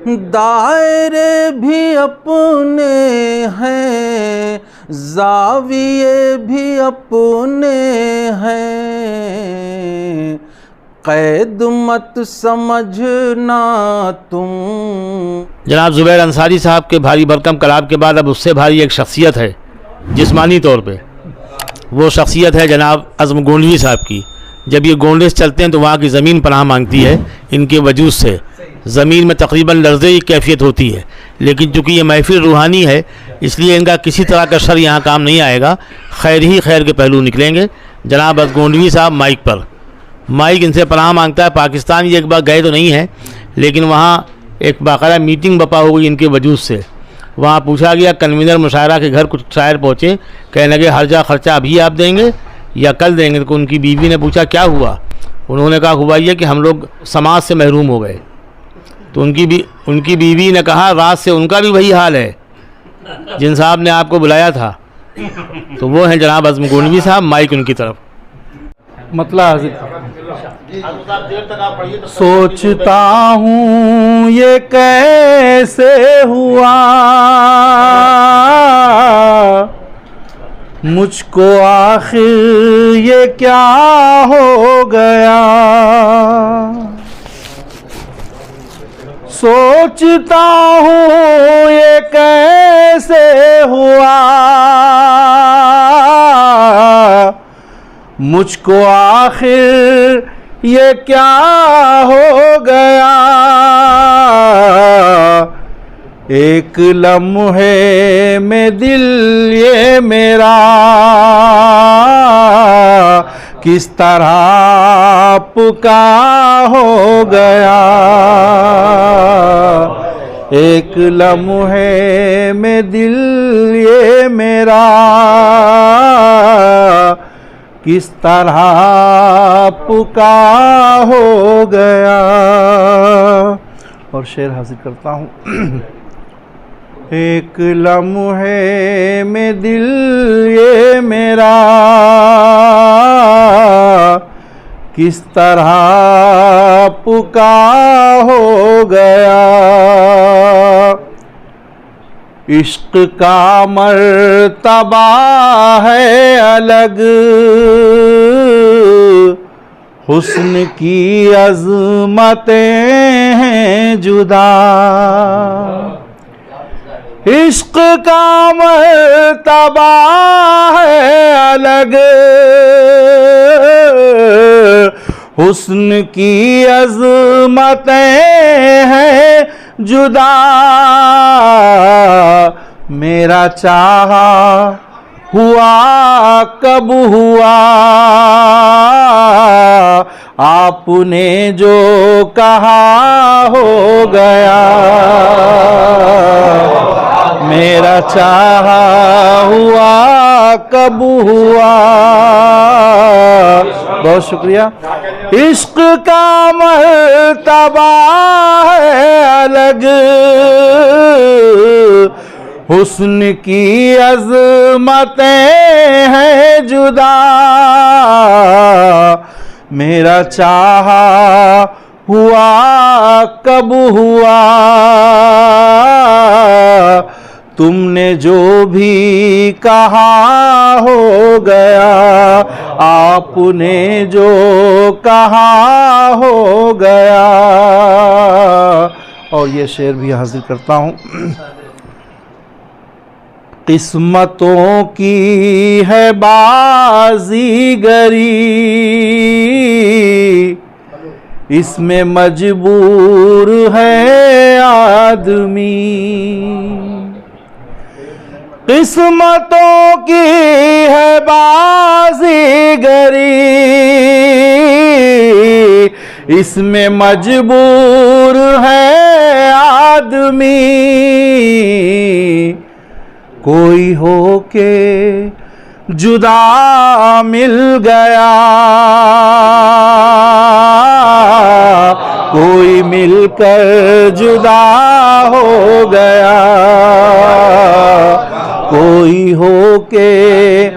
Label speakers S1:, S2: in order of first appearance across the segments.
S1: دائرے بھی اپنے ہیں، زاویے بھی اپنے ہیں، قید مت سمجھنا تم۔
S2: جناب زبیر انصاری صاحب کے بھاری بھرکم کلام کے بعد اب اس سے بھاری ایک شخصیت ہے جسمانی طور پہ، وہ شخصیت ہے جناب عزم گونڈوی صاحب کی۔ جب یہ گونڈے چلتے ہیں تو وہاں کی زمین پناہ مانگتی ہے ان کے وجود سے، زمین میں تقریباً لرزے کی کیفیت ہوتی ہے، لیکن چونکہ یہ محفل روحانی ہے اس لیے ان کا کسی طرح کا شر یہاں کام نہیں آئے گا، خیر ہی خیر کے پہلو نکلیں گے۔ جناب عزم گونڈوی صاحب مائک پر، مائک ان سے پناہ مانگتا ہے۔ پاکستان یہ ایک بار گئے تو نہیں ہیں، لیکن وہاں ایک باقاعدہ میٹنگ بپا ہو گئی ان کے وجود سے۔ وہاں پوچھا گیا، کنوینر مشاعرہ کے گھر کچھ شاعر پہنچے، کہنے لگے ہر جا خرچہ ابھی آپ دیں گے یا کل دیں گے؟ تو ان کی بیوی نے پوچھا کیا ہوا؟ انہوں نے کہا ہوا یہ کہ ہم لوگ سماج سے محروم ہو گئے۔ تو ان کی بیوی نے کہا رات سے ان کا بھی وہی حال ہے جن صاحب نے آپ کو بلایا تھا۔ تو وہ ہیں جناب عزم گونڈوی صاحب، مائک ان کی طرف۔
S1: مطلع حاضر۔ سوچتا ہوں یہ کیسے ہوا، مجھ کو آخر یہ کیا ہو گیا، سوچتا ہوں یہ کیسے ہوا، مجھ کو آخر یہ کیا ہو گیا، ایک لمحے میں دل یہ میرا کس طرح پکا ہو گیا، ایک لمحے میں دل یہ میرا کس طرح پکا ہو گیا۔ اور شعر حاضر کرتا ہوں۔ ایک لمحے میں دل یہ میرا کس طرح پکا ہو گیا، عشق کا مرتبہ ہے الگ، حسن کی عظمتیں ہیں جدا، عشق کا مرتبہ ہے الگ، حسن کی عظمتیں ہیں جدا، میرا چاہا ہوا کب ہوا، آپ نے جو کہا ہو گیا، میرا چاہا ہوا کب ہوا۔ بہت شکریہ۔ عشق کا مرتبہ ہے الگ، حسن کی عظمتیں ہیں جدا، میرا چاہا ہوا کب ہوا، تم نے جو بھی کہا ہو گیا، آپ نے جو کہا ہو گیا۔ اور یہ شعر بھی حاضر کرتا ہوں۔ قسمتوں کی ہے بازیگری، اس میں مجبور ہے آدمی، قسمتوں کی ہے بازیگری، اس میں مجبور ہے آدمی، کوئی ہو کے جدا مل گیا، کوئی مل کر جدا ہو گیا، کوئی ہو کے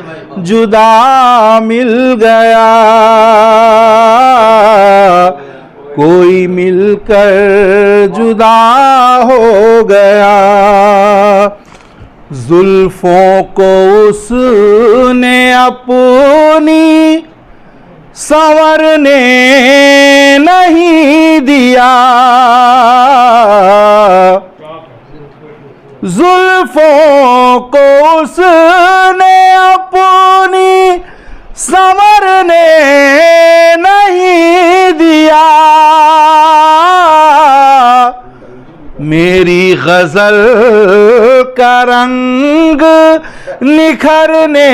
S1: جدا مل گیا، کوئی مل کر جدا ہو گیا. زلفوں کو اس نے اپنی سنورنے نہیں دیا. زلفوں کو اس نے اپنی سنورنے نہیں دیا. میری غزل کا رنگ نکھرنے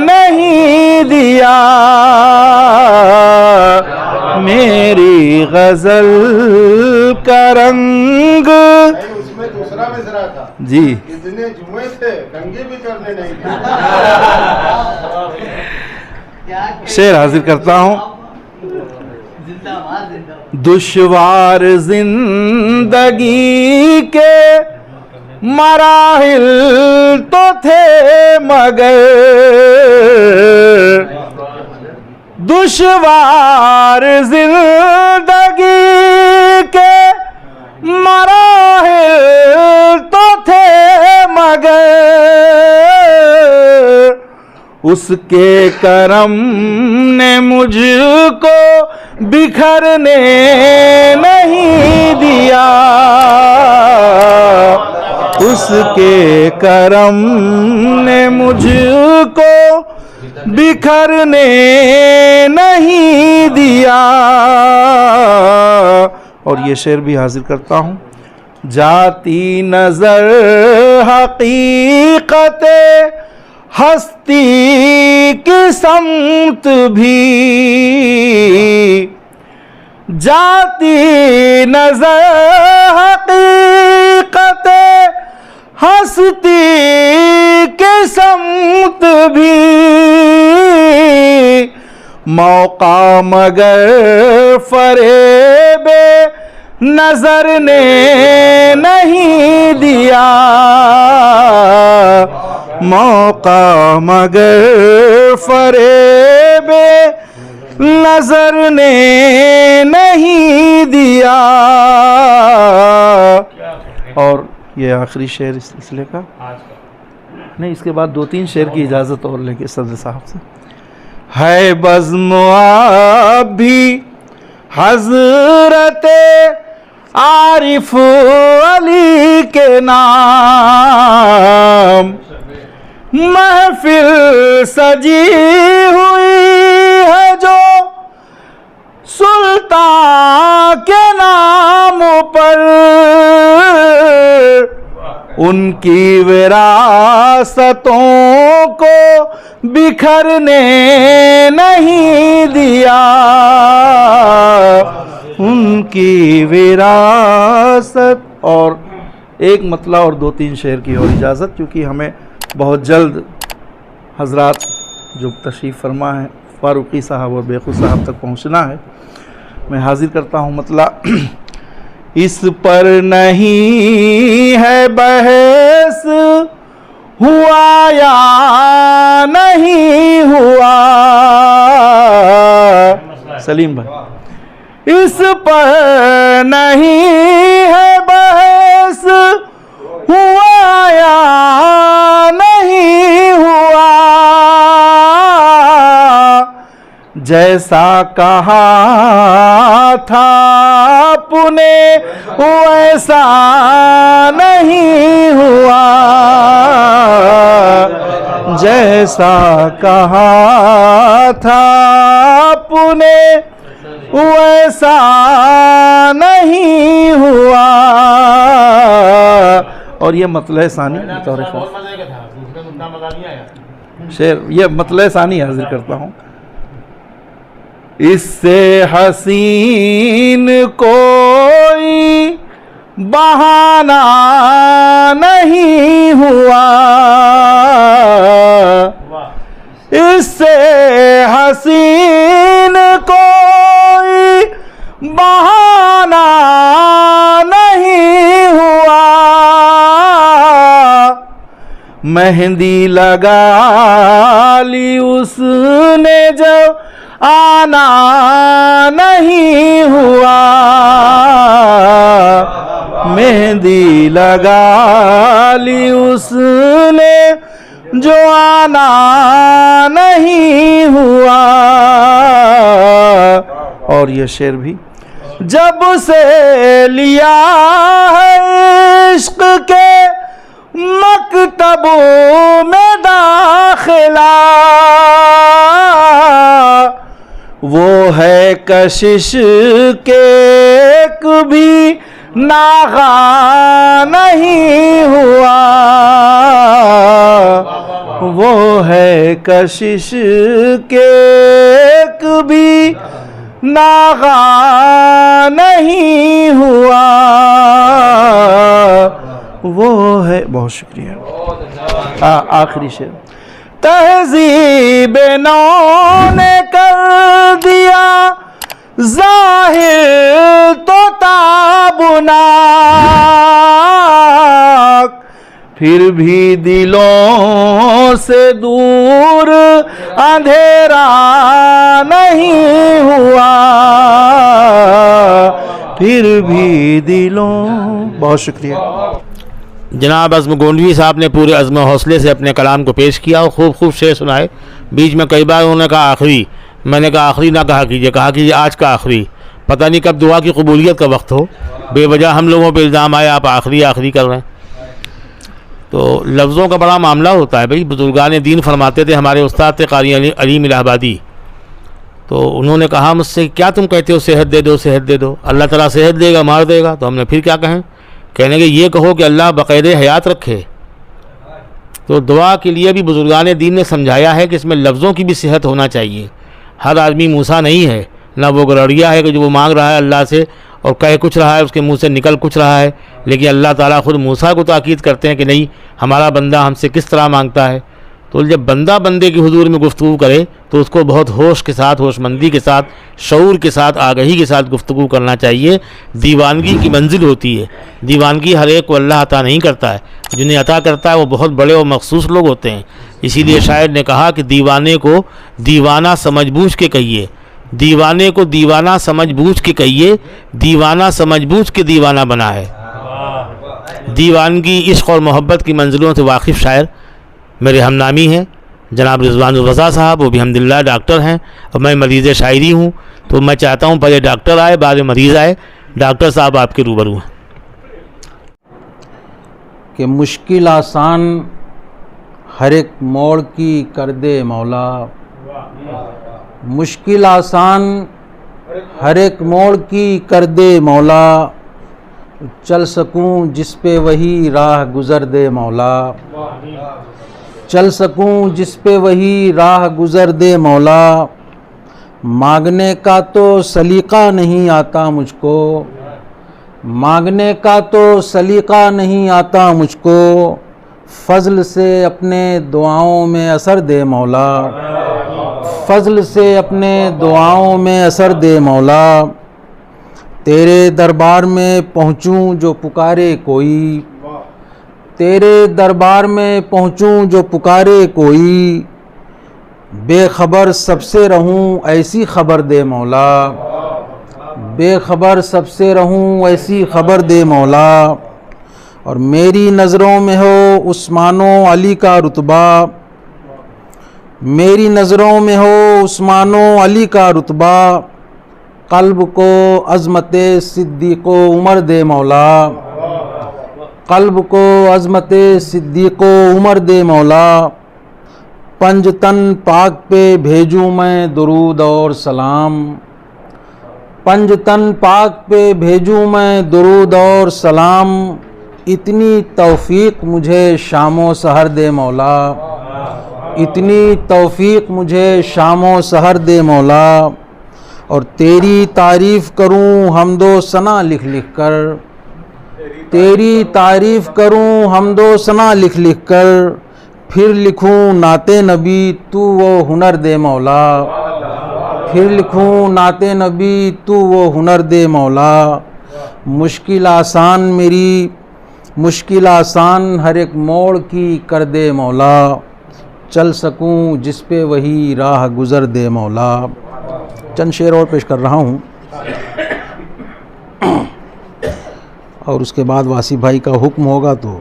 S1: نہیں دیا. میری غزل کا رنگ
S3: اس میں دوسرا مصرع تھا
S1: جی
S3: اتنے جمعے تھے کنگھی بھی کرنے نہیں دیے.
S1: شعر حاضر کرتا ہوں. دشوار زندگی کے مراحل تو تھے مگر دشوار زندگی کے مراحل تو تھے مگر اس کے کرم نے مجھ کو بکھرنے نہیں دیا. اس کے کرم نے مجھ کو بکھرنے نہیں دیا. اور یہ شعر بھی حاضر کرتا ہوں. جاتی نظر حقیقت ہستی کی سمت بھی جاتی نظر حقیقت ہستی کی سمت بھی موقع مگر فریب نظر نے نہیں دیا. موقع مگر فریب نظر نے نہیں دیا. اور یہ آخری شعر اس سلسلے کا نہیں، اس کے بعد 2-3 شعر کی اجازت اور لیں گے صدر صاحب سے. ہے بزم اب بھی حضرت عارف علی کے نام محفل سجی ہوئی ہے جو سلطان کے نام پر. ان کی وراثتوں کو بکھرنے نہیں دیا. ان کی وراثت. اور ایک مطلع اور 2-3 شعر کی اور اجازت، کیونکہ ہمیں بہت جلد حضرات جو تشریف فرما ہے فاروقی صاحب اور بیخود صاحب تک پہنچنا ہے. میں حاضر کرتا ہوں مطلع. اس پر نہیں ہے بحث ہوا یا نہیں ہوا. سلیم بھائی. اس پر نہیں ہے بحث ہوا یا نہیں ہوا. جیسا کہا تھا آپ نے ویسا نہیں ہوا. جیسا کہا تھا آپ نے ویسا نہیں ہوا. اور یہ مطلع ثانی بطور خاص شعر، یہ مطلع ثانی حاضر کرتا ہوں. اس سے حسین کوئی بہانہ نہیں ہوا. اس سے حسین کوئی بہانہ نہیں ہوا. مہندی لگا لی اس نے جب آنا نہیں ہوا، مہندی لگا لی اس نے جو آنا نہیں ہوا۔ اور یہ شعر بھی، جب سے لیا ہے عشق کے مکتبوں میں داخلہ، وہ ہے کشش کے کبھی ناغہ نہیں ہوا، وہ ہے کشش کے کبھی ناغہ نہیں ہوا، وہ ہے۔ بہت شکریہ۔ آخری شعر، تہذیب نو نے کر دیا ظاہر تو تابناک، پھر بھی دلوں سے دور اندھیرا نہیں ہوا، پھر بھی دلوں۔ بہت شکریہ۔
S2: جناب عزم گونڈوی صاحب نے پورے عزم و حوصلے سے اپنے کلام کو پیش کیا اور خوب خوب شعر سنائے۔ بیچ میں کئی بار انہوں نے کہا آخری، میں نے کہا آخری نہ کہا کیجیے آج کا آخری، پتہ نہیں کب دعا کی قبولیت کا وقت ہو، بے وجہ ہم لوگوں پہ الزام آئے آپ آخری کر رہے ہیں۔ تو لفظوں کا بڑا معاملہ ہوتا ہے بھائی۔ بزرگان دین فرماتے تھے، ہمارے استاد تھے قاری علیم الہ آبادی، تو انہوں نے کہا مجھ سے کیا تم کہتے ہو صحت دے دو صحت دے دو، اللہ تعالیٰ صحت دے گا مار دے گا، تو ہم نے پھر کیا کہیں، کہنے کہ یہ کہو کہ اللہ بقید حیات رکھے۔ تو دعا کے لیے بھی بزرگان دین نے سمجھایا ہے کہ اس میں لفظوں کی بھی صحت ہونا چاہیے۔ ہر آدمی موسیٰ نہیں ہے، نہ وہ گرڑیا ہے کہ جو وہ مانگ رہا ہے اللہ سے اور کہہ کچھ رہا ہے اس کے منہ سے نکل کچھ رہا ہے، لیکن اللہ تعالیٰ خود موسیٰ کو تاکید کرتے ہیں کہ نہیں ہمارا بندہ ہم سے کس طرح مانگتا ہے۔ تو جب بندہ بندے کی حضور میں گفتگو کرے تو اس کو بہت ہوش کے ساتھ، ہوش مندی کے ساتھ، شعور کے ساتھ، آگہی کے ساتھ گفتگو کرنا چاہیے۔ دیوانگی کی منزل ہوتی ہے، دیوانگی ہر ایک کو اللہ عطا نہیں کرتا ہے، جنہیں عطا کرتا ہے وہ بہت بڑے اور مخصوص لوگ ہوتے ہیں۔ اسی لیے شاعر نے کہا کہ دیوانے کو دیوانہ سمجھ بوجھ کے کہیے، دیوانے کو دیوانہ سمجھ بوجھ کے کہیے، دیوانہ سمجھ بوجھ کے دیوانہ بنا ہے۔ دیوانگی، عشق اور محبت کی منزلوں سے واقف شاعر میرے ہم نامی ہیں جناب رضوان الرضا صاحب، وہ بھی الحمدللہ ڈاکٹر ہیں اور میں مریض شاعری ہوں، تو میں چاہتا ہوں پہلے ڈاکٹر آئے بعد مریض آئے۔ ڈاکٹر صاحب آپ کے روبرو ہیں۔
S4: کہ مشکل آسان ہر ایک موڑ کی کر دے مولا، مشکل آسان ہر ایک موڑ کی کر دے مولا، چل سکوں جس پہ وہی راہ گزر دے مولا، چل سکوں جس پہ وہی راہ گزر دے مولا، مانگنے کا تو سلیقہ نہیں آتا مجھ کو، مانگنے کا تو سلیقہ نہیں آتا مجھ کو، فضل سے اپنے دعاؤں میں اثر دے مولا، فضل سے اپنے دعاؤں میں اثر دے مولا، تیرے دربار میں پہنچوں جو پکارے کوئی، تیرے دربار میں پہنچوں جو پکارے کوئی، بے خبر سب سے رہوں ایسی خبر دے مولا، بے خبر سب سے رہوں ایسی خبر دے مولا، اور میری نظروں میں ہو عثمان و علی کا رتبہ، میری نظروں میں ہو عثمان و علی کا رتبہ، قلب کو عظمت صدیق و عمر دے مولا، قلب کو عظمت صدیق و عمر دے مولا، پنج تن پاک پہ بھیجوں میں درود اور سلام، پنج تن پاک پہ بھیجوں میں درود اور سلام، اتنی توفیق مجھے شام و سحر دے مولا، اتنی توفیق مجھے شام و سحر دے مولا، اور تیری تعریف کروں حمد و ثنا لکھ لکھ کر، تیری تعریف کروں حمد و ثنا لکھ لکھ کر، پھر لکھوں نعت نبی تو وہ ہنر دے مولا، پھر لکھوں نعت نبی تو وہ ہنر دے مولا، مشکل آسان میری مشکل آسان ہر ایک موڑ کی کر دے مولا، چل سکوں جس پہ وہی راہ گزر دے مولا۔ چند شعر اور پیش کر رہا ہوں اور اس کے بعد واسی بھائی کا حکم ہوگا تو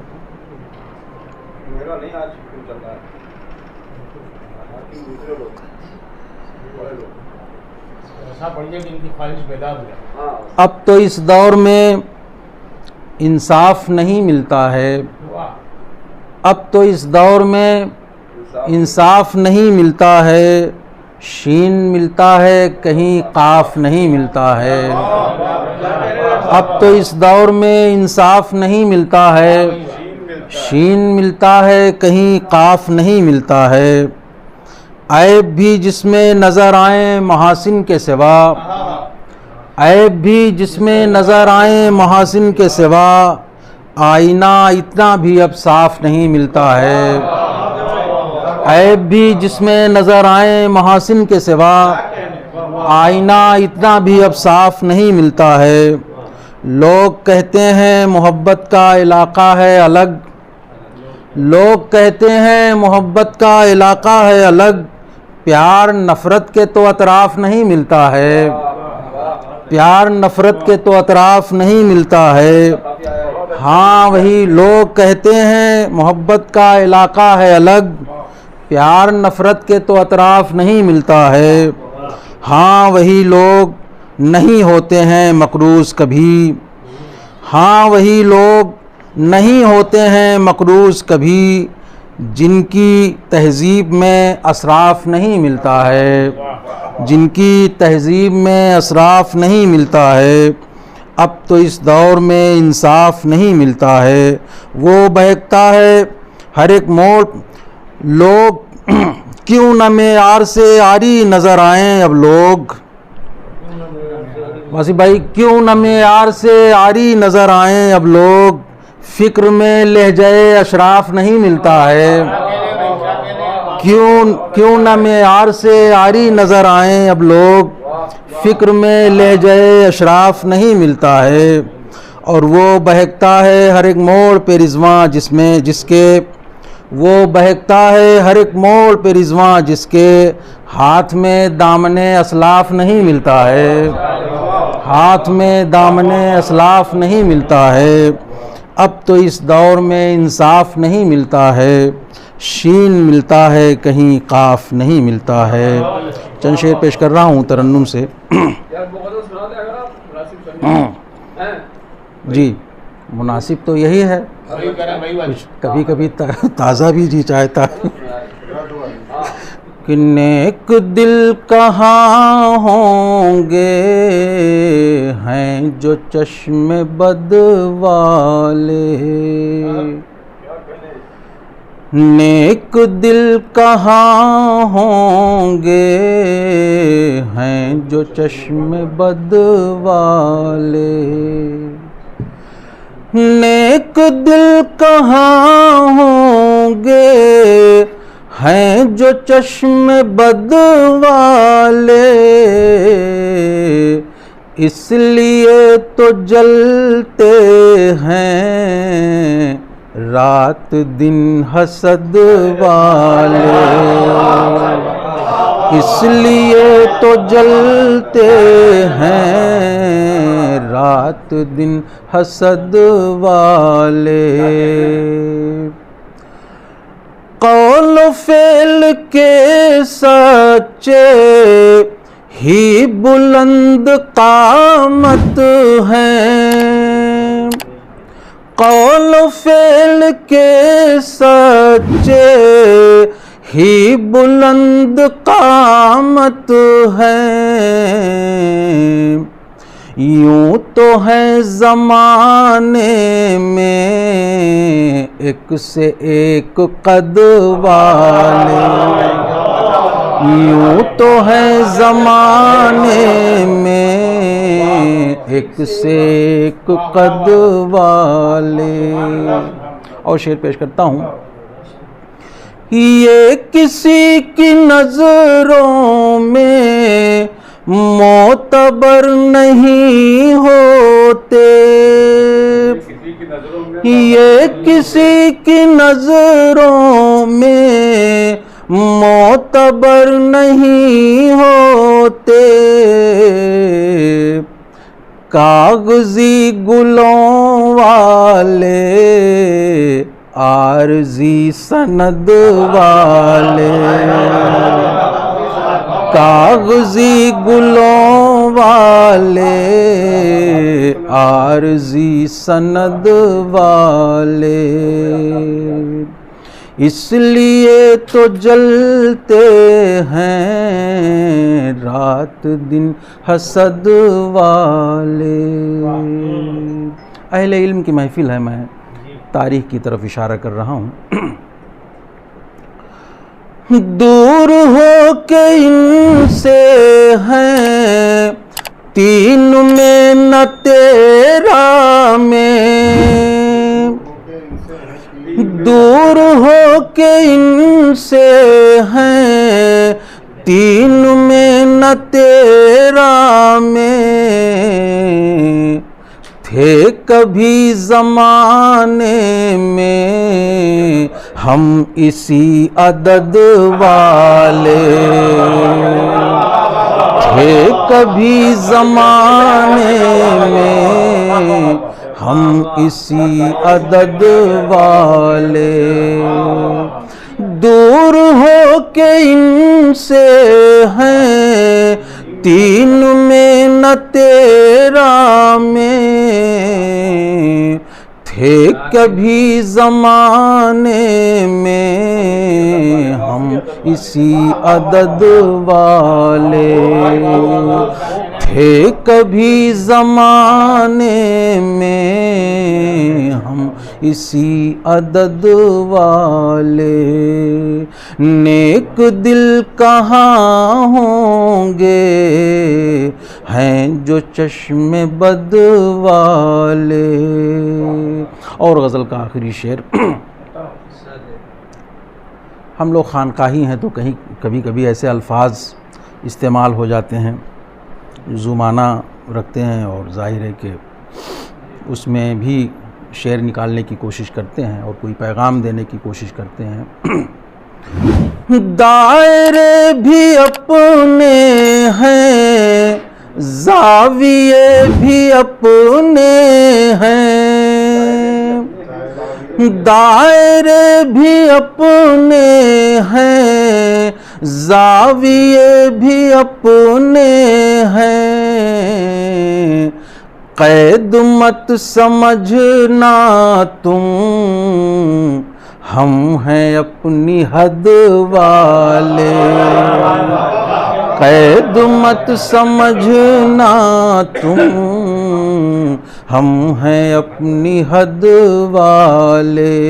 S4: اب تو اس دور میں انصاف نہیں ملتا ہے، اب تو اس دور میں انصاف نہیں ملتا ہے، شین ملتا ہے کہیں قاف نہیں ملتا ہے۔ اب تو اس دور میں انصاف نہیں ملتا ہے، شین ملتا ہے کہیں قاف نہیں ملتا ہے۔ عیب بھی جس میں نظر آئیں محاسن کے سوا، عیب بھی جس میں نظر آئیں محاسن کے سوا، آئینہ اتنا بھی اب صاف نہیں ملتا ہے۔ عیب بھی جس میں نظر آئیں محاسن کے سوا، آئینہ اتنا بھی اب صاف نہیں ملتا ہے۔ لوگ کہتے ہیں محبت کا علاقہ ہے الگ، لوگ کہتے ہیں محبت کا علاقہ ہے الگ، پیار نفرت کے تو اطراف نہیں ملتا ہے، پیار نفرت کے تو اطراف نہیں ملتا ہے۔ ہاں وہی لوگ کہتے ہیں محبت کا علاقہ ہے الگ، پیار نفرت کے تو اطراف نہیں ملتا ہے۔ ہاں وہی لوگ نہیں ہوتے ہیں مقروض کبھی، ہاں وہی لوگ نہیں ہوتے ہیں مقروض کبھی، جن کی تہذیب میں اسراف نہیں ملتا ہے، جن کی تہذیب میں اسراف نہیں ملتا ہے۔ اب تو اس دور میں انصاف نہیں ملتا ہے، وہ بہکتا ہے ہر ایک موڑ، لوگ کیوں نہ معیار سے عاری نظر آئیں اب لوگ، واسی بھائی کیوں نہ معیار سے عاری نظر آئیں اب لوگ، فکر میں لہجۂ اشراف نہیں ملتا ہے، کیوں نہ معیار سے عاری نظر آئیں اب لوگ، فکر میں لہجۂ اشراف نہیں ملتا ہے۔ اور وہ بہکتا ہے ہر ایک موڑ پہ رضواں جس کے وہ بہکتا ہے ہر ایک موڑ پہ رضواں جس کے، ہاتھ میں دامن اسلاف نہیں ملتا ہے، ہاتھ میں دامن اسلاف نہیں ملتا ہے۔ اب تو اس دور میں انصاف نہیں ملتا ہے، شین ملتا ہے کہیں قاف نہیں ملتا ہے۔ چند شعر پیش کر رہا ہوں ترنم سے۔ جی مناسب تو یہی ہے، کبھی کبھی تازہ بھی جی چاہتا ہے کہ نیک دل کہاں ہوں گے ہیں جو چشم بد والے، نیک دل کہاں ہوں گے ہیں جو چشم بد والے، نیک دل کہاں ہوں گے ہیں جو چشم بد والے، اس لیے تو جلتے ہیں رات دن حسد والے، اس لیے تو جلتے ہیں رات دن حسد والے۔ قول و فعل کے سچے ہی بلند قامت ہیں، قول و فعل کے سچے ہی بلند قامت ہیں، یوں تو ہے زمانے میں ایک سے ایک قد والے، یوں تو ہے زمانے میں ایک سے ایک قد والے۔ اور شعر پیش کرتا ہوں۔ یہ کسی کی نظروں میں معتبر نہیں ہوتے، یہ کسی کی نظروں میں معتبر نہیں ہوتے، کاغذی گلوں والے عارضی سند والے، کاغذی گلوں والے عارضی سند والے، اس لیے تو جلتے ہیں رات دن حسد والے۔ اہل علم کی محفل ہے، میں تاریخ کی طرف اشارہ کر رہا ہوں۔ دور ہو کے ان سے ہیں تین میں نہ تیرا میں، دور ہو کے ان سے ہیں تین میں نہ تیرا میں، تھے کبھی زمانے میں ہم اسی عدد والے، تھے کبھی زمانے میں ہم اسی عدد والے، دور ہو کے ان سے ہیں تین میں نہ تیرا میں، تھے کبھی زمانے میں ہم اسی عدد والے، تھے کبھی زمانے میں ہم اسی عدد والے، نیک دل کہاں ہوں گے ہیں جو چشم بد والے۔ اور غزل کا آخری شعر، ہم لوگ خانقاہی ہیں تو کبھی کبھی ایسے الفاظ استعمال ہو جاتے ہیں جو معنی رکھتے ہیں، اور ظاہر ہے کہ اس میں بھی شعر نکالنے کی کوشش کرتے ہیں اور کوئی پیغام دینے کی کوشش کرتے ہیں۔ دائرے بھی اپنے ہیں، زاویے بھی اپنے ہیں، دائرے بھی اپنے ہیں، زاویے بھی اپنے ہیں، قید مت سمجھنا تم ہم ہیں اپنی حد والے، قید مت سمجھنا تم ہم ہیں اپنی حد والے،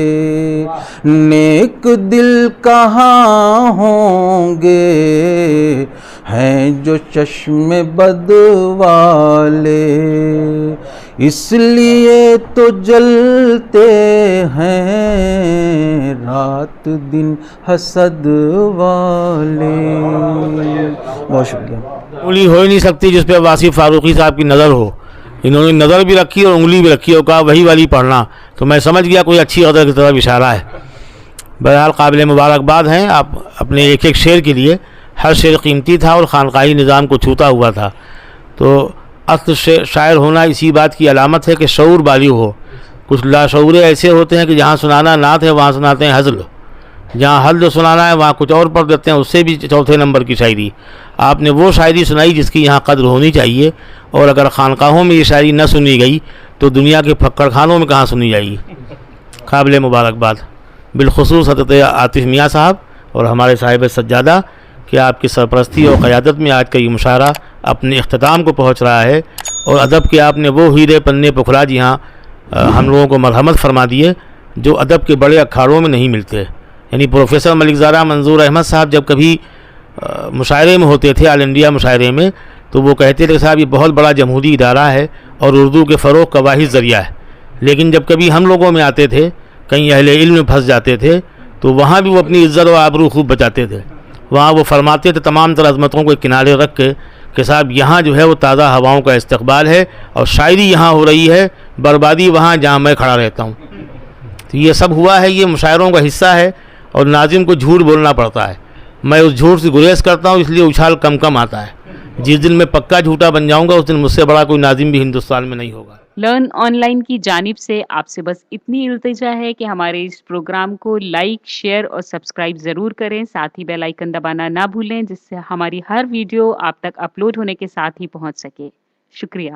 S4: نیک دل کہاں ہوں گے ہیں جو چشم بد والے، اس لیے تو جلتے ہیں رات دن حسد والے۔ بہت شکریہ۔
S2: انگلی ہو ہی نہیں سکتی جس پہ واصف فاروقی صاحب کی نظر ہو، انہوں نے نظر بھی رکھی اور انگلی بھی رکھی اور کہا وہی والی پڑھنا، تو میں سمجھ گیا کوئی اچھی غزل کی طرف اشارہ ہے۔ بہرحال قابل مبارکباد ہیں آپ اپنے ایک ایک شعر کے لیے، ہر شعر قیمتی تھا اور خانقاہی نظام کو چھوتا ہوا تھا، تو اصل شاعر ہونا اسی بات کی علامت ہے کہ شعور بالغ ہو۔ کچھ لاشعورے ایسے ہوتے ہیں کہ جہاں سنانا نعت ہے وہاں سناتے ہیں ہزل، جہاں حل سنانا ہے وہاں کچھ اور پڑھ دیتے ہیں، اس سے بھی چوتھے نمبر کی شاعری۔ آپ نے وہ شاعری سنائی جس کی یہاں قدر ہونی چاہیے، اور اگر خانقاہوں میں یہ شاعری نہ سنی گئی تو دنیا کے پھکڑ خانوں میں کہاں سنی جائے گی۔ قابل مبارکباد بالخصوص حضرت عاطف میاں صاحب اور ہمارے صاحب سجادہ کہ آپ کی سرپرستی اور قیادت میں آج کا یہ مشاعرہ اپنے اختتام کو پہنچ رہا ہے، اور ادب کے آپ نے وہ ہیرے پنے پکھلا جہاں ہم لوگوں کو مرحمت فرما دیے جو ادب کے بڑے اکھاڑوں میں نہیں ملتے۔ یعنی پروفیسر ملک زارہ منظور احمد صاحب جب کبھی مشاعرے میں ہوتے تھے، آل انڈیا مشاعرے میں، تو وہ کہتے تھے صاحب یہ بہت بڑا جمہوری ادارہ ہے اور اردو کے فروغ کا واحد ذریعہ ہے، لیکن جب کبھی ہم لوگوں میں آتے تھے، کہیں اہل علم میں پھنس جاتے تھے، تو وہاں بھی وہ اپنی عزت و آبرو خوب بچاتے تھے۔ وہاں وہ فرماتے تھے تمام تر عظمتوں کو کنارے رکھ کے کہ صاحب یہاں جو ہے وہ تازہ ہواؤں کا استقبال ہے، اور شاعری یہاں ہو رہی ہے، بربادی وہاں جہاں میں کھڑا رہتا ہوں۔ تو یہ سب ہوا ہے، یہ مشاعروں کا حصہ ہے، اور ناظم کو جھوٹ بولنا پڑتا ہے۔ میں اس جھوٹ سے گریز کرتا ہوں، اس لیے اچھال کم کم آتا ہے۔ جس دن میں پکا جھوٹا بن جاؤں گا اس دن مجھ سے بڑا کوئی ناظم بھی ہندوستان میں نہیں ہوگا۔
S5: لرن آن لائن کی جانب سے آپ سے بس اتنی التجا ہے کہ ہمارے اس پروگرام کو لائک، شیئر اور سبسکرائب ضرور کریں، ساتھ ہی بیل آئیکن دبانا نہ بھولیں، جس سے ہماری ہر ویڈیو آپ تک اپلوڈ ہونے کے ساتھ ہی پہنچ سکے۔ شکریہ۔